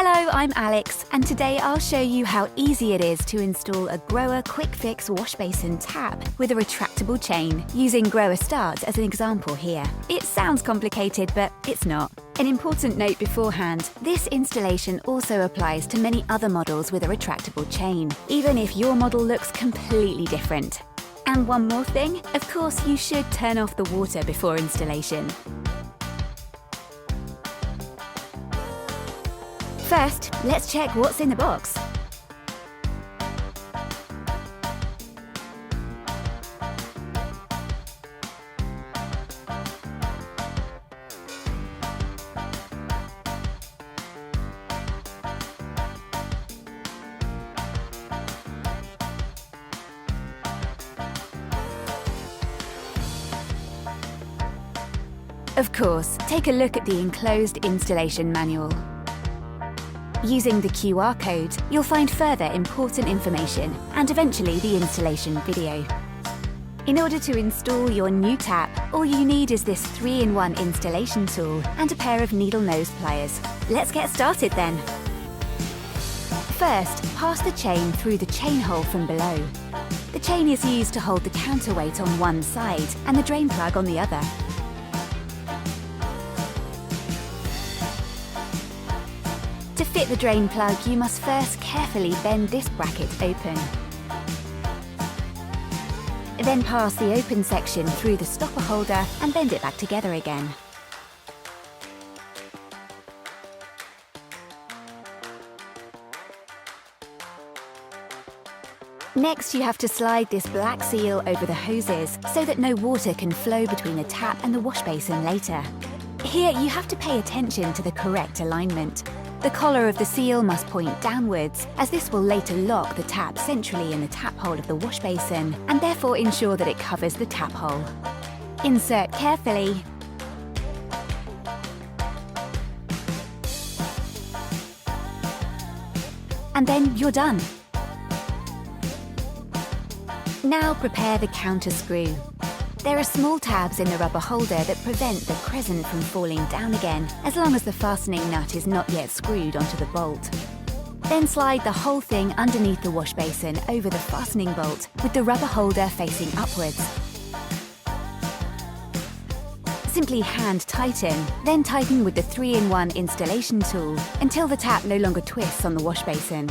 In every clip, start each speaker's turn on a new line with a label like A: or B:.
A: Hello, I'm Alex, and today I'll show you how easy it is to install a GROHE QuickFix wash basin tap with a retractable chain, using GROHE Start as an example here. It sounds complicated, but it's not. An important note beforehand, this installation also applies to many other models with a retractable chain, even if your model looks completely different. And one more thing, of course you should turn off the water before installation. First, let's check what's in the box. Of course, take a look at the enclosed installation manual. Using the QR code, you'll find further important information and eventually the installation video. In order to install your new tap, all you need is this 3-in-1 installation tool and a pair of needle nose pliers. Let's get started then. First, pass the chain through the chain hole from below. The chain is used to hold the counterweight on one side and the drain plug on the other. To fit the drain plug, you must first carefully bend this bracket open. Then pass the open section through the stopper holder and bend it back together again. Next, you have to slide this black seal over the hoses so that no water can flow between the tap and the wash basin later. Here, you have to pay attention to the correct alignment. The collar of the seal must point downwards, as this will later lock the tap centrally in the tap hole of the wash basin and therefore ensure that it covers the tap hole. Insert carefully. And then you're done. Now prepare the counter screw. There are small tabs in the rubber holder that prevent the crescent from falling down again, as long as the fastening nut is not yet screwed onto the bolt. Then slide the whole thing underneath the wash basin over the fastening bolt, with the rubber holder facing upwards. Simply hand tighten, then tighten with the 3-in-1 installation tool until the tap no longer twists on the wash basin.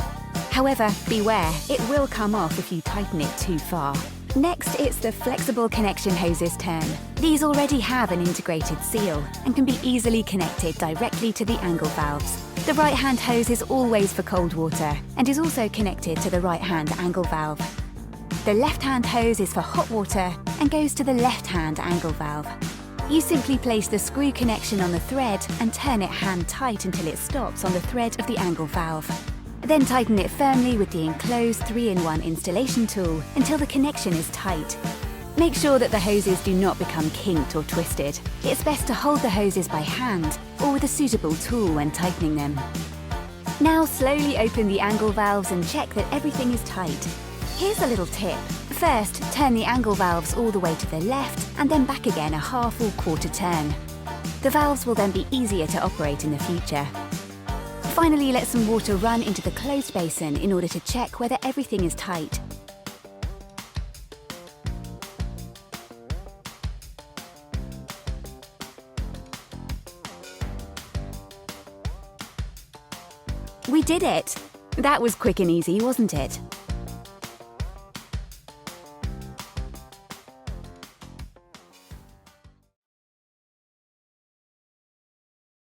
A: However, beware, it will come off if you tighten it too far. Next, it's the flexible connection hoses' turn. These already have an integrated seal and can be easily connected directly to the angle valves. The right-hand hose is always for cold water and is also connected to the right-hand angle valve. The left-hand hose is for hot water and goes to the left-hand angle valve. You simply place the screw connection on the thread and turn it hand tight until it stops on the thread of the angle valve. Then tighten it firmly with the enclosed 3-in-1 installation tool until the connection is tight. Make sure that the hoses do not become kinked or twisted. It's best to hold the hoses by hand or with a suitable tool when tightening them. Now slowly open the angle valves and check that everything is tight. Here's a little tip. First, turn the angle valves all the way to the left and then back again a half or quarter turn. The valves will then be easier to operate in the future. Finally, let some water run into the closed basin in order to check whether everything is tight. We did it! That was quick and easy, wasn't it?